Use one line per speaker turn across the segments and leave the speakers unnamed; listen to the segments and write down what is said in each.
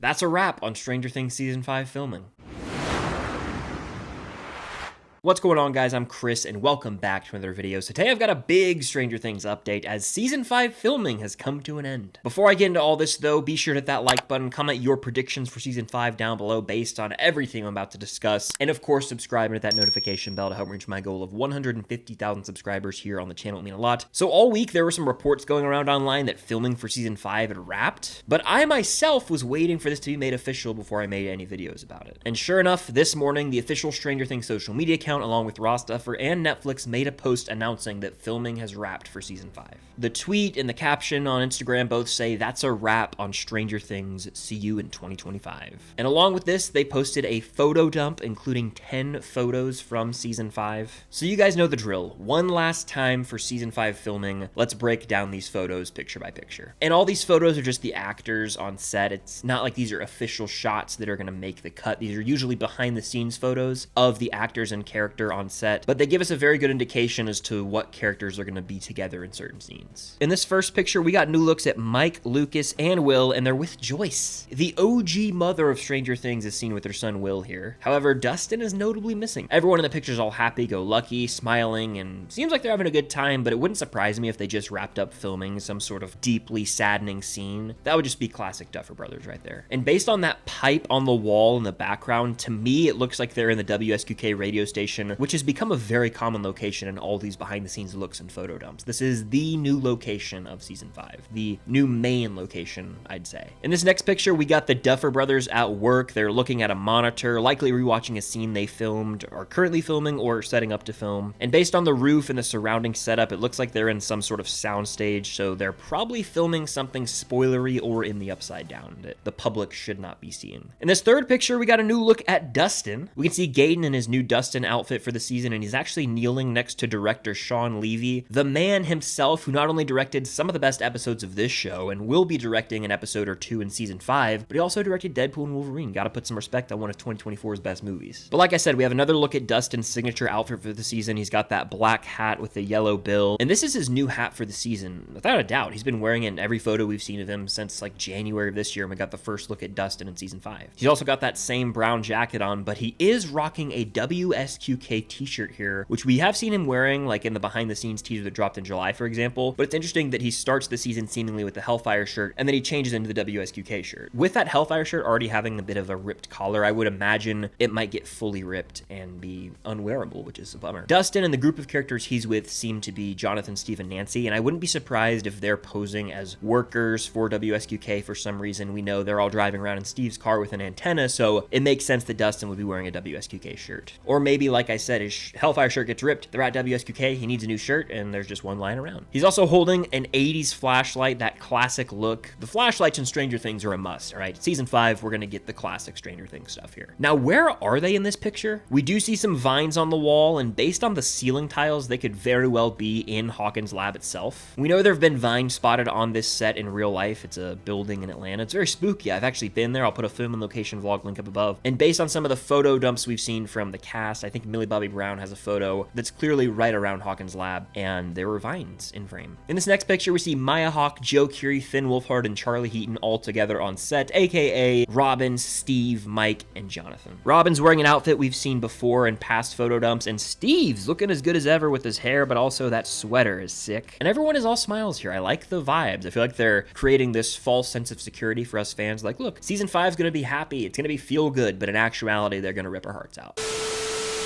That's a wrap on Stranger Things Season 5 filming. What's going on, guys? I'm Chris, and welcome back to another video. So today I've got a big Stranger Things update as Season 5 filming has come to an end. Before I get into all this, though, be sure to hit that like button, comment your predictions for Season 5 down below based on everything I'm about to discuss, and of course, subscribe and hit that notification bell to help reach my goal of 150,000 subscribers here on the channel. It would mean a lot. So all week, there were some reports going around online that filming for Season 5 had wrapped, but I myself was waiting for this to be made official before I made any videos about it. And sure enough, this morning, the official Stranger Things social media account along with Ross Duffer and Netflix made a post announcing that filming has wrapped for Season 5. The tweet and the caption on Instagram both say, "That's a wrap on Stranger Things, see you in 2025. And along with this, they posted a photo dump including 10 photos from Season 5. So you guys know the drill. One last time for Season 5 filming, let's break down these photos picture by picture. And all these photos are just the actors on set. It's not like these are official shots that are going to make the cut. These are usually behind the scenes photos of the actors and character on set, but they give us a very good indication as to what characters are going to be together in certain scenes. In this first picture, we got new looks at Mike, Lucas, and Will, and they're with Joyce. The OG mother of Stranger Things is seen with her son Will here. However, Dustin is notably missing. Everyone in the picture is all happy-go-lucky, smiling, and seems like they're having a good time, but it wouldn't surprise me if they just wrapped up filming some sort of deeply saddening scene. That would just be classic Duffer Brothers right there. And based on that pipe on the wall in the background, to me, it looks like they're in the WSQK radio station, which has become a very common location in all these behind-the-scenes looks and photo dumps. This is the new location of Season 5. The new main location, I'd say. In this next picture, we got the Duffer Brothers at work. They're looking at a monitor, likely rewatching a scene they filmed, are currently filming, or setting up to film. And based on the roof and the surrounding setup, it looks like they're in some sort of soundstage, so they're probably filming something spoilery or in the upside down that the public should not be seeing. In this third picture, we got a new look at Dustin. We can see Gaten in his new Dustin outfit for the season, and he's actually kneeling next to director Sean Levy, the man himself who not only directed some of the best episodes of this show and will be directing an episode or two in Season 5, but he also directed Deadpool and Wolverine. Gotta put some respect on one of 2024's best movies. But like I said, we have another look at Dustin's signature outfit for the season. He's got that black hat with the yellow bill, and this is his new hat for the season. Without a doubt, he's been wearing it in every photo we've seen of him since like January of this year, and we got the first look at Dustin in Season 5. He's also got that same brown jacket on, but he is rocking a WSQK t-shirt here, which we have seen him wearing like in the behind the scenes teaser that dropped in July, for example. But it's interesting that he starts the season seemingly with the Hellfire shirt and then he changes into the WSQK shirt. With that Hellfire shirt already having a bit of a ripped collar, I would imagine it might get fully ripped and be unwearable, which is a bummer. Dustin and the group of characters he's with seem to be Jonathan, Steve, and Nancy, and I wouldn't be surprised if they're posing as workers for WSQK for some reason. We know they're all driving around in Steve's car with an antenna, so it makes sense that Dustin would be wearing a WSQK shirt. Or maybe, like I said, his Hellfire shirt gets ripped, they're at WSQK, he needs a new shirt, and there's just one lying around. He's also holding an 80s flashlight, that classic look. The flashlights in Stranger Things are a must, all right? Season 5, we're gonna get the classic Stranger Things stuff here. Now, where are they in this picture? We do see some vines on the wall, and based on the ceiling tiles, they could very well be in Hawkins' lab itself. We know there have been vines spotted on this set in real life. It's a building in Atlanta. It's very spooky. I've actually been there. I'll put a film and location vlog link up above. And based on some of the photo dumps we've seen from the cast, I think Millie Bobby Brown has a photo that's clearly right around Hawkins' lab, and there were vines in frame. In this next picture, we see Maya Hawke, Joe Keery, Finn Wolfhard, and Charlie Heaton all together on set, aka Robin, Steve, Mike, and Jonathan. Robin's wearing an outfit we've seen before in past photo dumps, and Steve's looking as good as ever with his hair, but also that sweater is sick. And everyone is all smiles here. I like the vibes. I feel like they're creating this false sense of security for us fans. Like, look, Season 5 is gonna be happy, it's gonna be feel good, but in actuality, they're gonna rip our hearts out.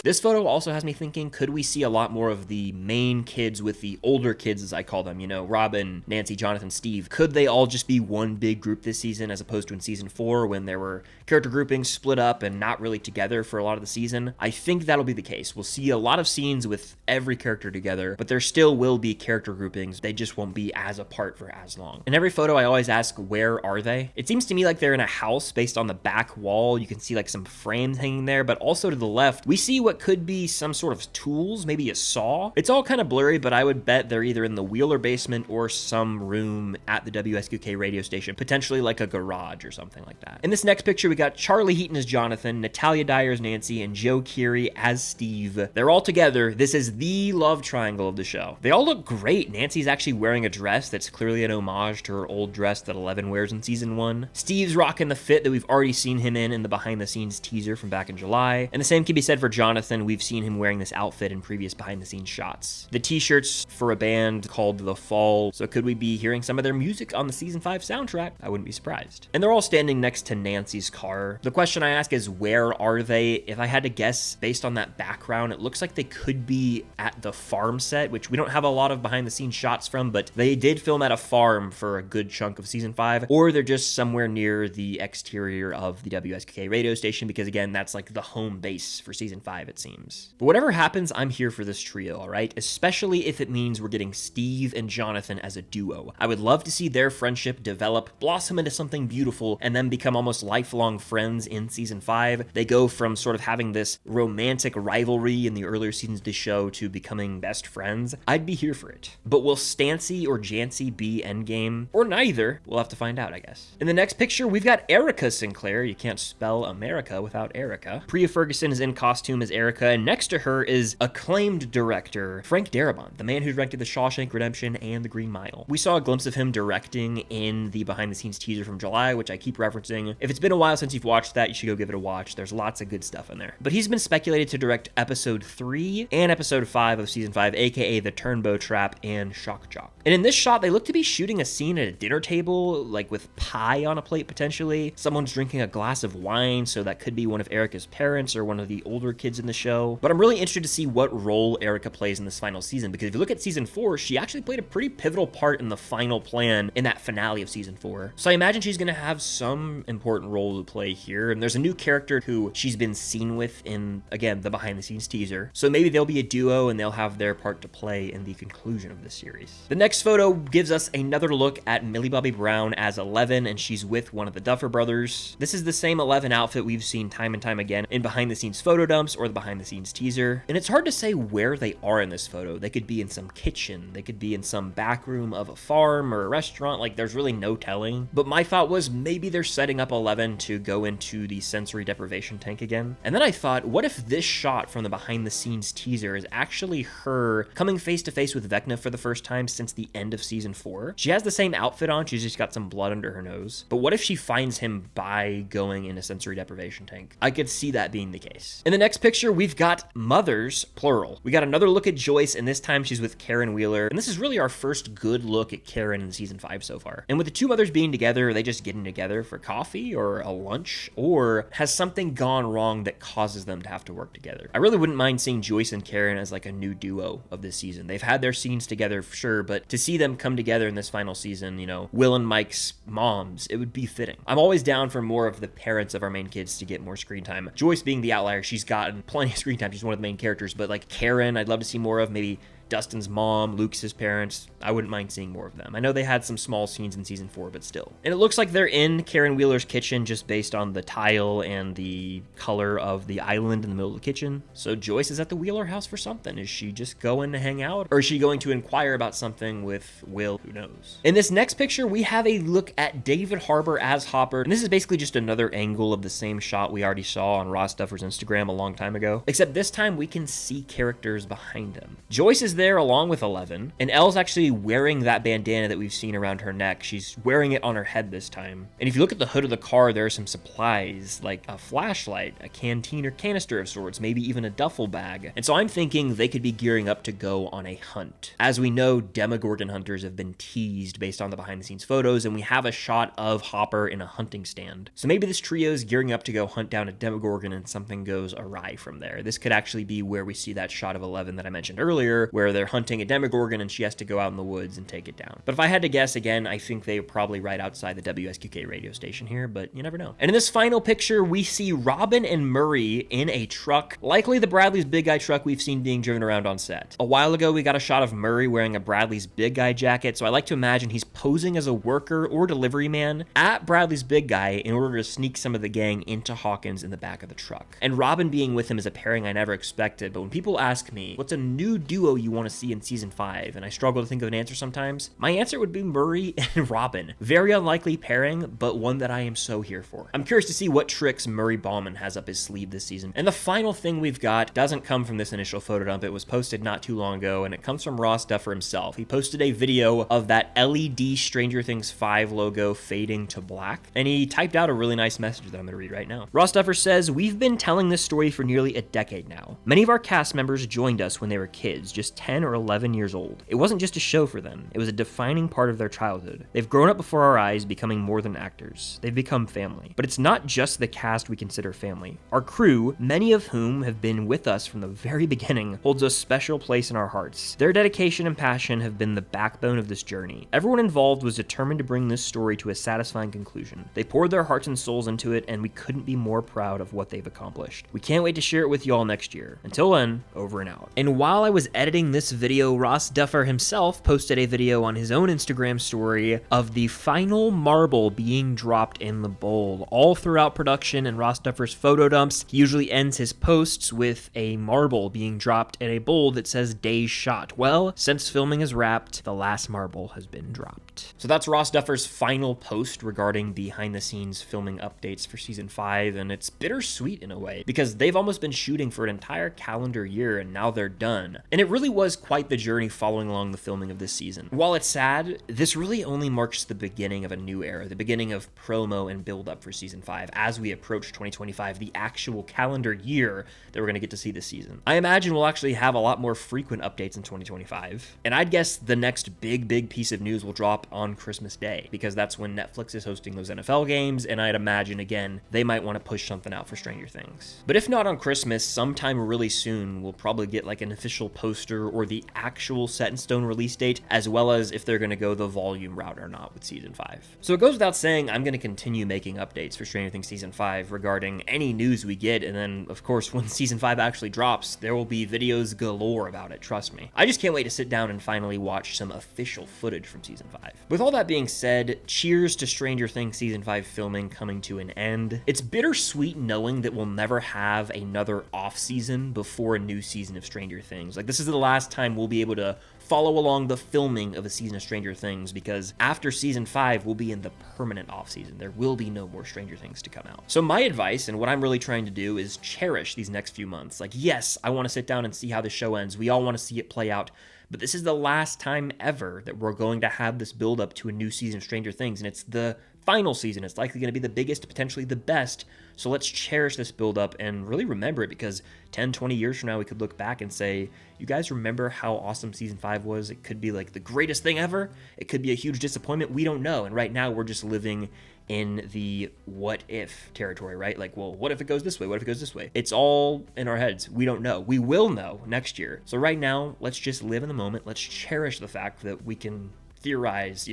This photo also has me thinking, could we see a lot more of the main kids with the older kids, as I call them, you know, Robin, Nancy, Jonathan, Steve? Could they all just be one big group this season as opposed to in Season 4 when there were character groupings split up and not really together for a lot of the season? I think that'll be the case. We'll see a lot of scenes with every character together, but there still will be character groupings. They just won't be as apart for as long. In every photo, I always ask, where are they? It seems to me like they're in a house based on the back wall. You can see like some frames hanging there, but also to the left, we see what what could be some sort of tools, maybe a saw. It's all kind of blurry, but I would bet they're either in the Wheeler basement or some room at the WSQK radio station, potentially like a garage or something like that. In this next picture, we got Charlie Heaton as Jonathan, Natalia Dyer as Nancy, and Joe Keery as Steve. They're all together. This is the love triangle of the show. They all look great. Nancy's actually wearing a dress that's clearly an homage to her old dress that Eleven wears in season 1. Steve's rocking the fit that we've already seen him in the behind-the-scenes teaser from back in July. And the same can be said for Jonathan. We've seen him wearing this outfit in previous behind-the-scenes shots. The t-shirts for a band called The Fall, so could we be hearing some of their music on the season 5 soundtrack? I wouldn't be surprised. And they're all standing next to Nancy's car. The question I ask is, where are they? If I had to guess based on that background, it looks like they could be at the farm set, which we don't have a lot of behind-the-scenes shots from, but they did film at a farm for a good chunk of season 5, or they're just somewhere near the exterior of the WSKK radio station, because again, that's like the home base for season 5, it seems. But whatever happens, I'm here for this trio, all right? Especially if it means we're getting Steve and Jonathan as a duo. I would love to see their friendship develop, blossom into something beautiful, and then become almost lifelong friends in season 5. They go from sort of having this romantic rivalry in the earlier seasons of the show to becoming best friends. I'd be here for it. But will Stancy or Jancy be endgame? Or neither? We'll have to find out, I guess. In the next picture, we've got Erica Sinclair. You can't spell America without Erica. Priya Ferguson is in costume as Erica, and next to her is acclaimed director Frank Darabont, the man who directed The Shawshank Redemption and The Green Mile. We saw a glimpse of him directing in the behind-the-scenes teaser from July, which I keep referencing. If it's been a while since you've watched that, you should go give it a watch. There's lots of good stuff in there. But he's been speculated to direct episode 3 and episode 5 of season 5, aka The Turnbow Trap and Shock Jock. And in this shot, they look to be shooting a scene at a dinner table, like with pie on a plate potentially. Someone's drinking a glass of wine, so that could be one of Erica's parents or one of the older kids in the show. But I'm really interested to see what role Erica plays in this final season, because if you look at season 4, she actually played a pretty pivotal part in the final plan in that finale of season 4. So I imagine she's going to have some important role to play here. And there's a new character who she's been seen with in, again, the behind the scenes teaser. So maybe they'll be a duo and they'll have their part to play in the conclusion of the series. The next photo gives us another look at Millie Bobby Brown as 11, and she's with one of the Duffer Brothers. This is the same 11 outfit we've seen time and time again in behind the scenes photo dumps or the behind the scenes teaser. And it's hard to say where they are in this photo. They could be in some kitchen, they could be in some back room of a farm or a restaurant. Like, there's really no telling. But my thought was maybe they're setting up 11 to go into the sensory deprivation tank again. And then I thought, what if this shot from the behind the scenes teaser is actually her coming face to face with Vecna for the first time since the end of season 4? She has the same outfit on, she's just got some blood under her nose. But what if she finds him by going in a sensory deprivation tank? I could see that being the case. In the next picture, we've got mothers, plural. We got another look at Joyce, and this time she's with Karen Wheeler. And this is really our first good look at Karen in season 5 so far. And with the two mothers being together, are they just getting together for coffee or a lunch? Or has something gone wrong that causes them to have to work together? I really wouldn't mind seeing Joyce and Karen as like a new duo of this season. They've had their scenes together for sure, but to see them come together in this final season, you know, Will and Mike's moms, it would be fitting. I'm always down for more of the parents of our main kids to get more screen time. Joyce being the outlier, she's gotten plenty of screen time. She's one of the main characters, but like Karen, I'd love to see more of. Maybe Dustin's mom, Lucas's parents, I wouldn't mind seeing more of them. I know they had some small scenes in season 4, but still. And it looks like they're in Karen Wheeler's kitchen just based on the tile and the color of the island in the middle of the kitchen. So Joyce is at the Wheeler house for something. Is she just going to hang out? Or is she going to inquire about something with Will? Who knows? In this next picture, we have a look at David Harbour as Hopper. And this is basically just another angle of the same shot we already saw on Ross Duffer's Instagram a long time ago. Except this time we can see characters behind him. Joyce is there along with 11, and Elle's actually wearing that bandana that we've seen around her neck. She's wearing it on her head this time. And if you look at the hood of the car, there are some supplies like a flashlight, a canteen or canister of sorts, maybe even a duffel bag. And so I'm thinking they could be gearing up to go on a hunt. As we know, Demogorgon hunters have been teased based on the behind the scenes photos, and we have a shot of Hopper in a hunting stand. So maybe this trio is gearing up to go hunt down a Demogorgon and something goes awry from there. This could actually be where we see that shot of 11 that I mentioned earlier, where where they're hunting a Demogorgon and she has to go out in the woods and take it down. But if I had to guess, again, I think they're probably right outside the WSQK radio station here, but you never know. And in this final picture, we see Robin and Murray in a truck, likely the Bradley's Big Guy truck we've seen being driven around on set. A while ago, we got a shot of Murray wearing a Bradley's Big Guy jacket, so I like to imagine he's posing as a worker or delivery man at Bradley's Big Guy in order to sneak some of the gang into Hawkins in the back of the truck. And Robin being with him is a pairing I never expected, but when people ask me, what's a new duo you want to see in season 5, and I struggle to think of an answer sometimes, my answer would be Murray and Robin. Very unlikely pairing, but one that I am so here for. I'm curious to see what tricks Murray Bauman has up his sleeve this season. And the final thing we've got doesn't come from this initial photo dump. It was posted not too long ago, and it comes from Ross Duffer himself. He posted a video of that LED Stranger Things 5 logo fading to black, and he typed out a really nice message that I'm going to read right now. Ross Duffer says, "We've been telling this story for nearly a decade now. Many of our cast members joined us when they were kids, just 10 or 11 years old. It wasn't just a show for them. It was a defining part of their childhood. They've grown up before our eyes, becoming more than actors. They've become family. But it's not just the cast we consider family. Our crew, many of whom have been with us from the very beginning, holds a special place in our hearts. Their dedication and passion have been the backbone of this journey. Everyone involved was determined to bring this story to a satisfying conclusion. They poured their hearts and souls into it, and we couldn't be more proud of what they've accomplished. We can't wait to share it with y'all next year. Until then, over and out." And while I was editing this video, Ross Duffer himself posted a video on his own Instagram story of the final marble being dropped in the bowl. All throughout production and Ross Duffer's photo dumps, he usually ends his posts with a marble being dropped in a bowl that says "Days Shot." Well, since filming is wrapped, the last marble has been dropped. So that's Ross Duffer's final post regarding behind the scenes filming updates for season 5, and it's bittersweet in a way because they've almost been shooting for an entire calendar year and now they're done. And it really was quite the journey following along the filming of this season. While it's sad, this really only marks the beginning of a new era, the beginning of promo and build up for season 5 as we approach 2025, the actual calendar year that we're going to get to see this season. I imagine we'll actually have a lot more frequent updates in 2025. And I'd guess the next big piece of news will drop on Christmas Day because that's when Netflix is hosting those NFL games, and I'd imagine, again, they might want to push something out for Stranger Things. But if not on Christmas, sometime really soon, we'll probably get like an official poster or the actual set in stone release date, as well as if they're going to go the volume route or not with season 5. So it goes without saying, I'm going to continue making updates for Stranger Things season 5 regarding any news we get, and then of course when season 5 actually drops, there will be videos galore about it, trust me. I just can't wait to sit down and finally watch some official footage from season 5. With all that being said, cheers to Stranger Things season 5 filming coming to an end. It's bittersweet knowing that we'll never have another off season before a new season of Stranger Things. Like, this is the last time we'll be able to follow along the filming of a season of Stranger Things, because after season 5, we'll be in the permanent off season. There will be no more Stranger Things to come out. So my advice, and what I'm really trying to do, is cherish these next few months. Like, yes, I want to sit down and see how the show ends. We all want to see it play out. But this is the last time ever that we're going to have this build up to a new season of Stranger Things, and it's the final season. It's likely going to be the biggest, potentially the best. So let's cherish this build up and really remember it, because 10, 20 years from now, we could look back and say, you guys remember how awesome season 5 was? It could be like the greatest thing ever. It could be a huge disappointment. We don't know. And right now we're just living in the what if territory, right? Like, well, what if it goes this way? What if it goes this way? It's all in our heads. We don't know. We will know next year. So right now, let's just live in the moment. Let's cherish the fact that we can theorize,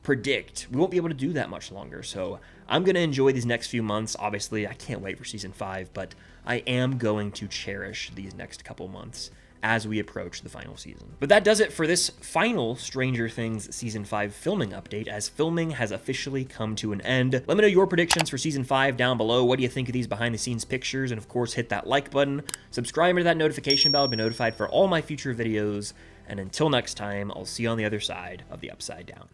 predict. We won't be able to do that much longer. So I'm going to enjoy these next few months. Obviously, I can't wait for season 5, but I am going to cherish these next couple months as we approach the final season. But that does it for this final Stranger Things Season 5 filming update, as filming has officially come to an end. Let me know your predictions for Season 5 down below. What do you think of these behind-the-scenes pictures? And of course, hit that like button. Subscribe to that notification bell to be notified for all my future videos. And until next time, I'll see you on the other side of the Upside Down.